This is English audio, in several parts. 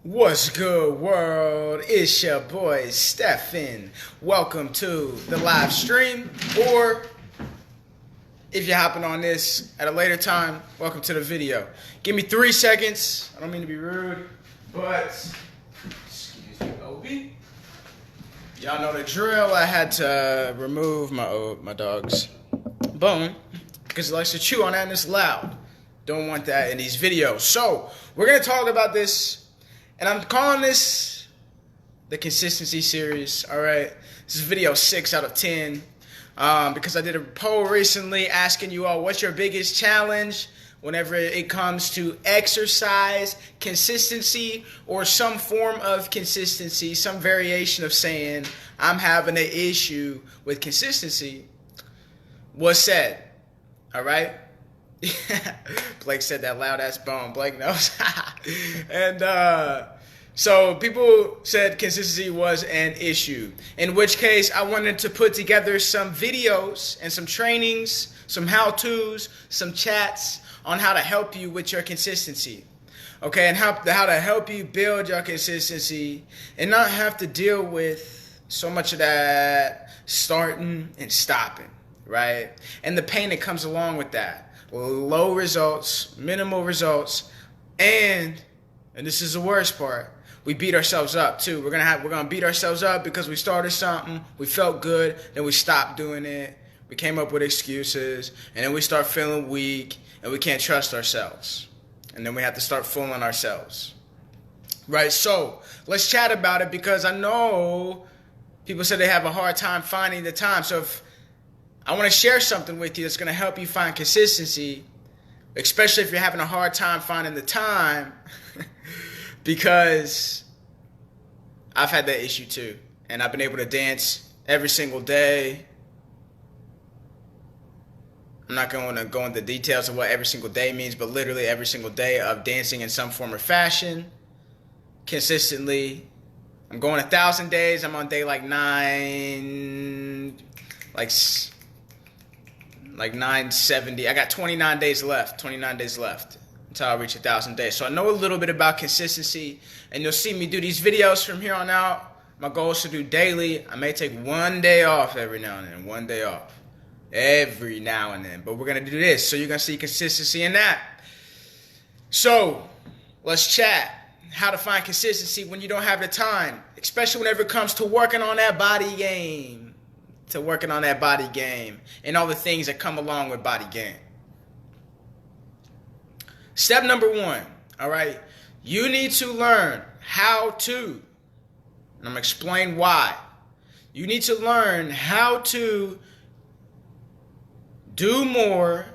What's good, world? It's your boy Stefan. Welcome to the live stream, or if you're hopping on this at a later time, welcome to the video. Give me 3 seconds. I don't mean to be rude, but excuse me, Obi. Y'all know the drill. I had to remove my dog's bone because he likes to chew on that and it's loud. Don't want that in these videos. So we're gonna talk about this. And I'm calling this the consistency series, all right? This is video 6 out of 10 because I did a poll recently asking you all what's your biggest challenge whenever it comes to exercise, consistency, or some form of consistency, some variation of saying I'm having an issue with consistency was said, all right? Blake said that loud ass bone. Blake knows. And so people said consistency was an issue. In which case, I wanted to put together some videos and some trainings, some how-tos, some chats on how to help you with your consistency. Okay, and how to help you build your consistency and not have to deal with so much of that starting and stopping, right? And the pain that comes along with that. Low results, minimal results, and this is the worst part, we beat ourselves up too. We're gonna beat ourselves up because we started something, we felt good, then we stopped doing it, we came up with excuses, and then we start feeling weak and we can't trust ourselves. And then we have to start fooling ourselves. Right? So let's chat about it because I know people say they have a hard time finding the time. So if I want to share something with you that's going to help you find consistency, especially if you're having a hard time finding the time, because I've had that issue too. And I've been able to dance every single day. I'm not going to go into the details of what every single day means, but literally every single day of dancing in some form or fashion, consistently. I'm going 1,000 days. I'm on day like 970. I got 29 days left. 29 days left until I reach 1,000 days. So I know a little bit about consistency, and you'll see me do these videos from here on out. My goal is to do daily. I may take one day off every now and then. One day off. Every now and then. But we're going to do this. So you're going to see consistency in that. So let's chat. How to find consistency when you don't have the time. Especially whenever it comes to working on that body game. And all the things that come along with body game. Step number 1, all right, you need to learn how to, and I'm going to explain why. You need to learn how to do more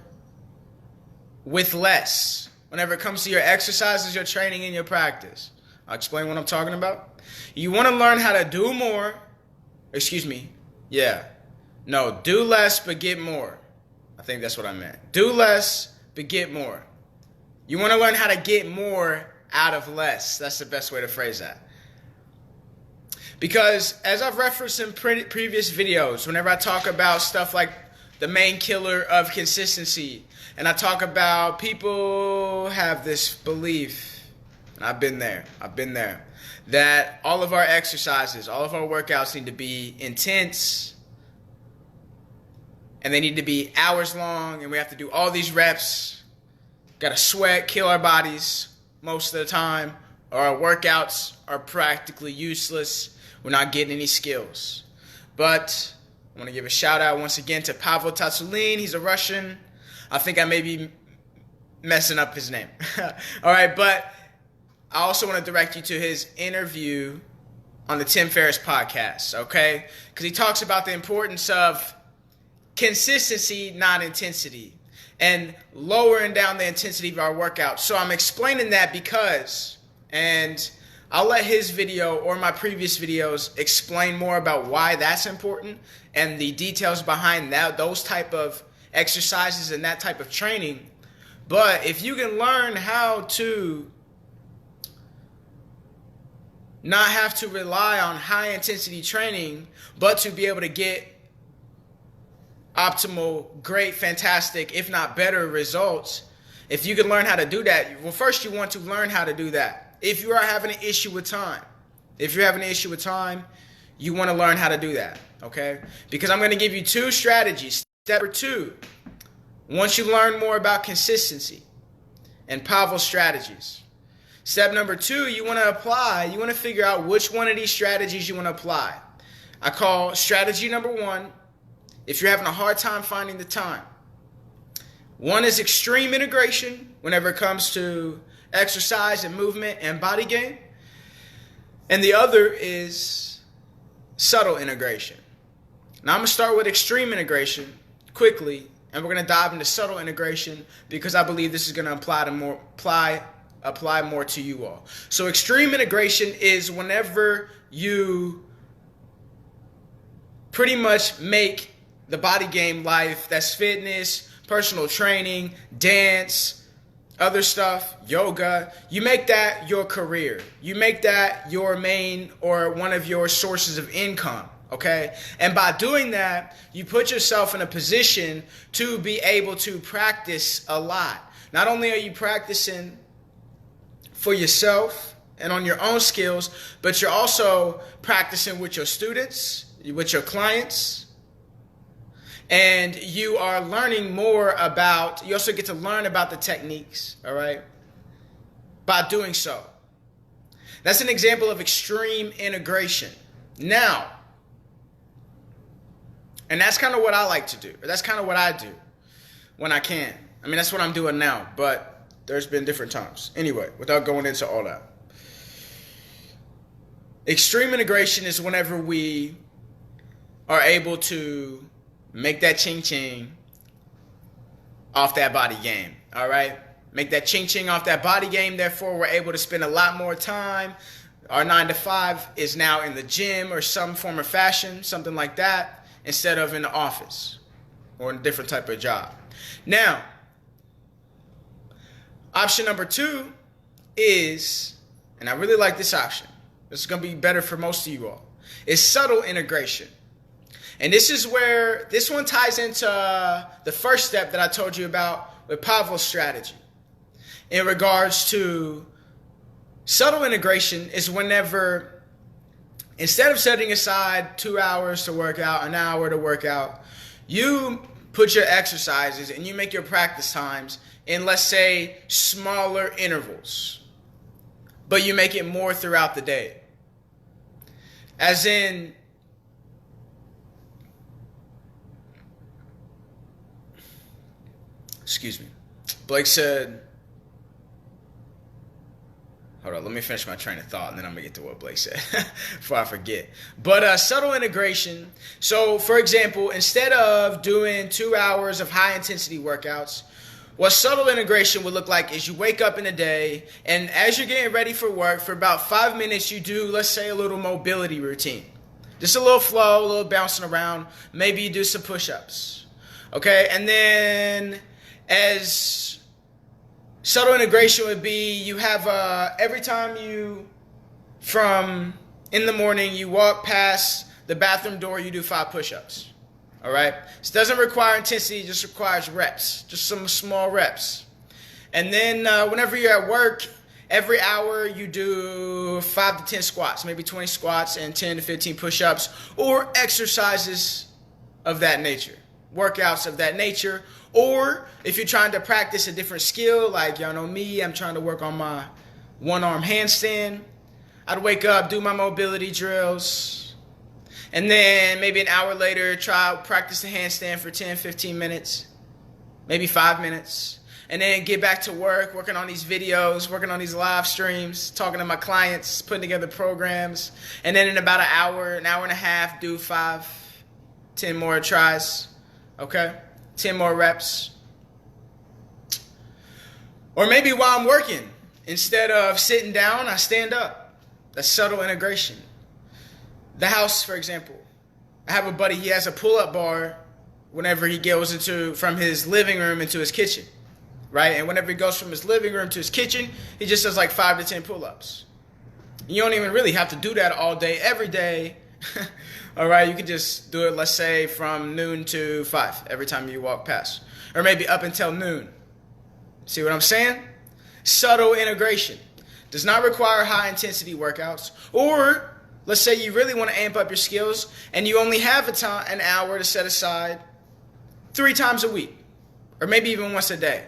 with less whenever it comes to your exercises, your training, and your practice. I'll explain what I'm talking about. You want to learn how to do more, do less but get more. I think that's what I meant. Do less but get more. You want to learn how to get more out of less. That's the best way to phrase that. Because as I've referenced in previous videos, whenever I talk about stuff like the main killer of consistency, and I talk about people have this belief, and I've been there, that all of our exercises, all of our workouts need to be intense, and they need to be hours long, and we have to do all these reps. Got to sweat, kill our bodies most of the time, or our workouts are practically useless. We're not getting any skills. But I want to give a shout out once again to Pavel Tatsulin. He's a Russian. I think I may be messing up his name. All right, but I also want to direct you to his interview on the Tim Ferriss podcast, okay? Because he talks about the importance of consistency, not intensity, and lowering down the intensity of our workout. So I'm explaining that because, and I'll let his video or my previous videos explain more about why that's important and the details behind that, those type of exercises and that type of training. But if you can learn how to not have to rely on high intensity training, but to be able to get optimal, great, fantastic, if not better results, if you can learn how to do that, well, first you want to learn how to do that. if you are having an issue with time. If you're having an issue with time, you want to learn how to do that, okay? Because I'm going to give you 2 strategies. Step number 2, once you learn more about consistency and Pavel's strategies. Step number 2, you want to figure out which one of these strategies you want to apply. I call strategy number 1, if you're having a hard time finding the time. One is extreme integration whenever it comes to exercise and movement and body game. And the other is subtle integration. Now I'm going to start with extreme integration quickly, and we're going to dive into subtle integration because I believe this is going to apply more to you all. So extreme integration is whenever you pretty much make the body game life, that's fitness, personal training, dance, other stuff, yoga, you make that your career. You make that your main or one of your sources of income, okay? And by doing that, you put yourself in a position to be able to practice a lot. Not only are you practicing for yourself and on your own skills, but you're also practicing with your students, with your clients, and you are learning more about, you also get to learn about the techniques, all right, by doing so. That's an example of extreme integration. Now, and that's kind of what I like to do, or that's kind of what I do when I can. I mean, that's what I'm doing now, but there's been different times. Anyway, without going into all that. Extreme integration is whenever we are able to make that ching-ching off that body game, all right? Make that ching-ching off that body game. Therefore, we're able to spend a lot more time. Our 9 to 5 is now in the gym or some form or fashion, something like that, instead of in the office or in a different type of job. Now, option number 2 is, and I really like this option, this is going to be better for most of you all, is subtle integration. And this is where, this one ties into the first step that I told you about with Pavel's strategy. In regards to subtle integration is whenever, instead of setting aside 2 hours to work out, an hour to work out, you put your exercises and you make your practice times in, let's say, smaller intervals. But you make it more throughout the day. As in, excuse me, Blake said, hold on, let me finish my train of thought, and then I'm going to get to what Blake said before I forget. But subtle integration, so for example, instead of doing 2 hours of high-intensity workouts, what subtle integration would look like is you wake up in the day, and as you're getting ready for work, for about 5 minutes, you do, let's say, a little mobility routine. Just a little flow, a little bouncing around. Maybe you do some push-ups. Okay, and then as subtle integration would be, you have every time you, from in the morning, you walk past the bathroom door, you do 5 push-ups. All right? This doesn't require intensity, it just requires reps, just some small reps. And then whenever you're at work, every hour you do 5 to 10 squats, maybe 20 squats and 10 to 15 push-ups, or exercises of that nature, workouts of that nature. Or if you're trying to practice a different skill, like y'all know me, I'm trying to work on my one-arm handstand. I'd wake up, do my mobility drills, and then maybe an hour later, practice the handstand for 10, 15 minutes, maybe 5 minutes, and then get back to work, working on these videos, working on these live streams, talking to my clients, putting together programs, and then in about an hour and a half, do 5, 10 more tries, okay? 10 more reps. Or maybe while I'm working, instead of sitting down, I stand up. That's subtle integration. The house, for example. I have a buddy, he has a pull-up bar whenever he goes from his living room into his kitchen, right? And whenever he goes from his living room to his kitchen, he just does like 5 to 10 pull-ups. You don't even really have to do that all day, every day. All right, you could just do it, let's say, from noon to 5 every time you walk past. Or maybe up until noon. See what I'm saying? Subtle integration. does not require high intensity workouts, or let's say you really want to amp up your skills and you only have an hour to set aside 3 times a week, or maybe even once a day,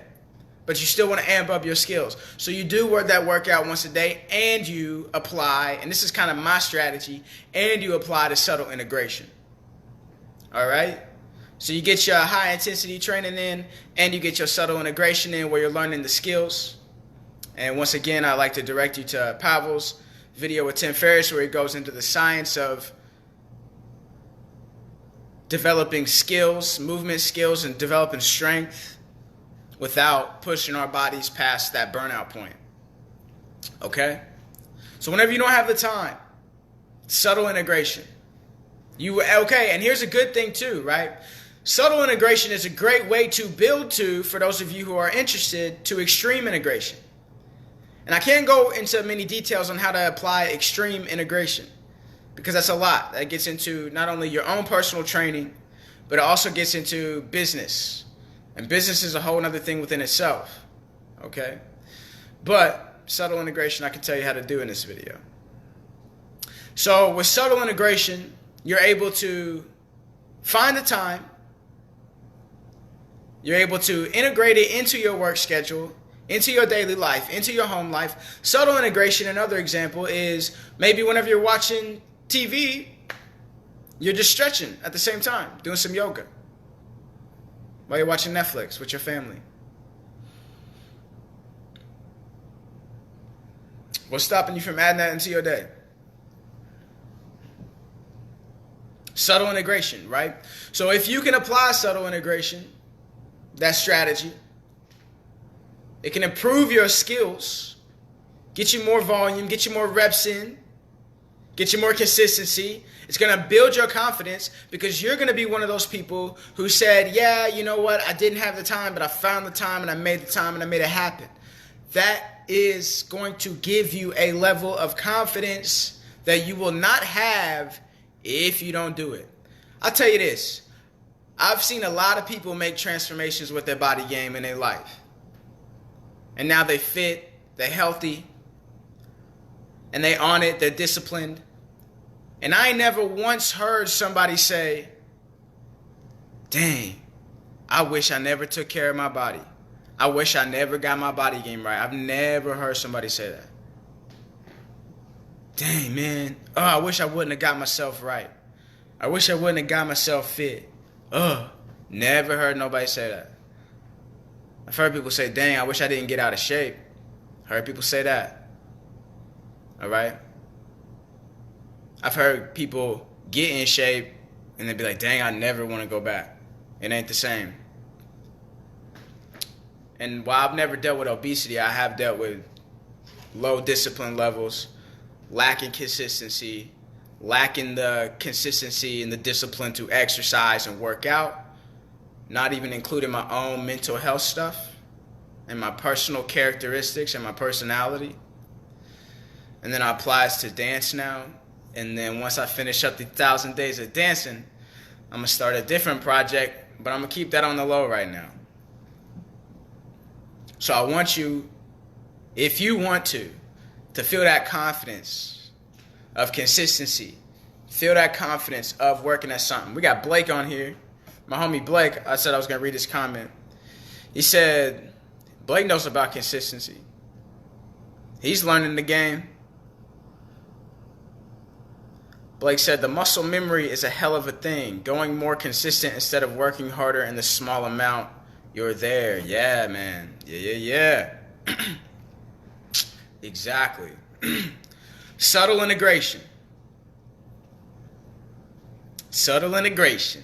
but you still want to amp up your skills. So you do that workout once a day, and you apply, and this is kind of my strategy, and you apply the subtle integration. All right? So you get your high intensity training in, and you get your subtle integration in where you're learning the skills. And once again, I'd like to direct you to Pavel's video with Tim Ferriss, where he goes into the science of developing skills, movement skills, and developing strength without pushing our bodies past that burnout point. Okay? So whenever you don't have the time, subtle integration. And here's a good thing too, right? Subtle integration is a great way to build to, for those of you who are interested, to extreme integration. And I can't go into many details on how to apply extreme integration, because that's a lot. That gets into not only your own personal training, but it also gets into business. And business is a whole other thing within itself. Okay? But subtle integration, I can tell you how to do in this video. So with subtle integration, you're able to find the time. You're able to integrate it into your work schedule, into your daily life, into your home life. Subtle integration, another example, is maybe whenever you're watching TV, you're just stretching at the same time, doing some yoga while you're watching Netflix with your family. What's stopping you from adding that into your day? Subtle integration, right? So if you can apply subtle integration, that strategy, it can improve your skills, get you more volume, get you more reps in, get you more consistency. It's going to build your confidence, because you're going to be one of those people who said, yeah, you know what, I didn't have the time, but I found the time and I made the time and I made it happen. That is going to give you a level of confidence that you will not have if you don't do it. I'll tell you this. I've seen a lot of people make transformations with their body game in their life. And now they fit, they're healthy, and they on it, they're disciplined. And I never once heard somebody say, dang, I wish I never took care of my body. I wish I never got my body game right. I've never heard somebody say that. Dang, man. Oh, I wish I wouldn't have got myself right. I wish I wouldn't have got myself fit. Never heard nobody say that. I've heard people say, dang, I wish I didn't get out of shape. Heard people say that. All right? I've heard people get in shape and they be like, dang, I never want to go back. It ain't the same. And while I've never dealt with obesity, I have dealt with low discipline levels, lacking consistency, lacking the consistency and the discipline to exercise and work out, not even including my own mental health stuff and my personal characteristics and my personality. And then I apply it to dance now. And then once I finish up the 1,000 days of dancing, I'm going to start a different project, but I'm going to keep that on the low right now. So I want you, if you want to feel that confidence of consistency, feel that confidence of working at something. We got Blake on here. My homie Blake, I said I was going to read his comment. He said, Blake knows about consistency. He's learning the game. Blake said, the muscle memory is a hell of a thing. Going more consistent instead of working harder in the small amount, you're there. Yeah, man. Yeah. Exactly. Subtle integration. Subtle integration.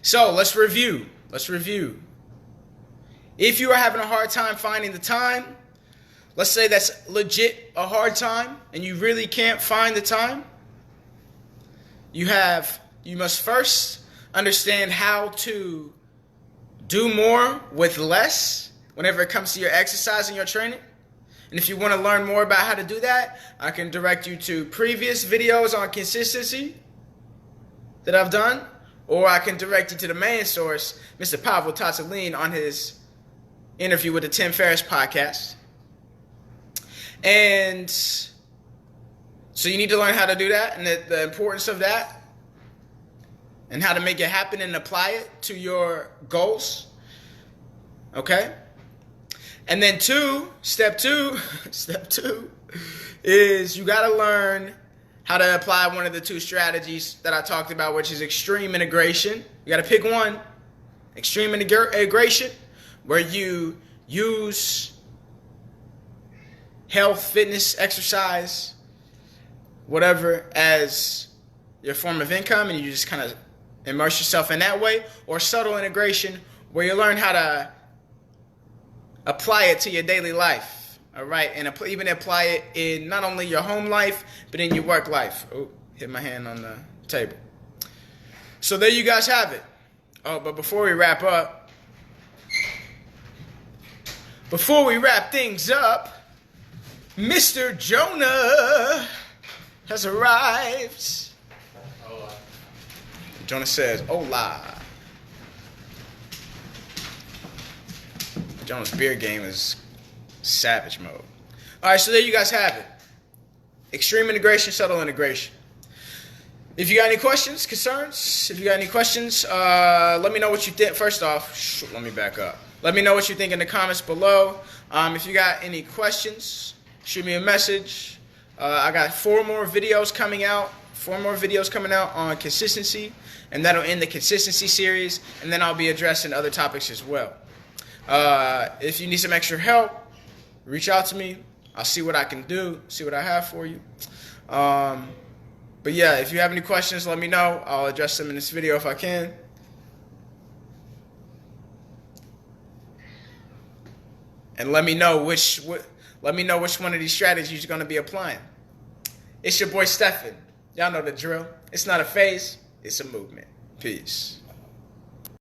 So let's review. If you are having a hard time finding the time, let's say that's legit a hard time and you really can't find the time, you must first understand how to do more with less whenever it comes to your exercise and your training. And if you want to learn more about how to do that, I can direct you to previous videos on consistency that I've done, or I can direct you to the main source, Mr. Pavel Tatsalin, on his interview with the Tim Ferriss podcast. And so you need to learn how to do that and the importance of that and how to make it happen and apply it to your goals. Okay? And then step two is you got to learn how to apply one of the two strategies that I talked about, which is extreme integration. You got to pick one. Extreme integration, where you use health, fitness, exercise, whatever, as your form of income, and you just kind of immerse yourself in that way. Or subtle integration, where you learn how to apply it to your daily life. All right, and even apply it in not only your home life, but in your work life. Oh, hit my hand on the table. So there you guys have it. Oh, but before we wrap things up, Mr. Jonah has arrived. Hola. Jonah says, hola. Jonah's beer game is savage mode. All right, so there you guys have it. Extreme integration, subtle integration. If you got any questions, concerns, let me know what you think. First off, let me back up. Let me know what you think in the comments below. If you got any questions, shoot me a message. I got 4 more videos coming out on consistency, and that'll end the consistency series, and then I'll be addressing other topics as well. If you need some extra help, reach out to me. I'll see what I can do, see what I have for you. But yeah, if you have any questions, let me know. I'll address them in this video if I can. And let me know which one of these strategies you're going to be applying. It's your boy Stefan. Y'all know the drill. It's not a phase, it's a movement. Peace.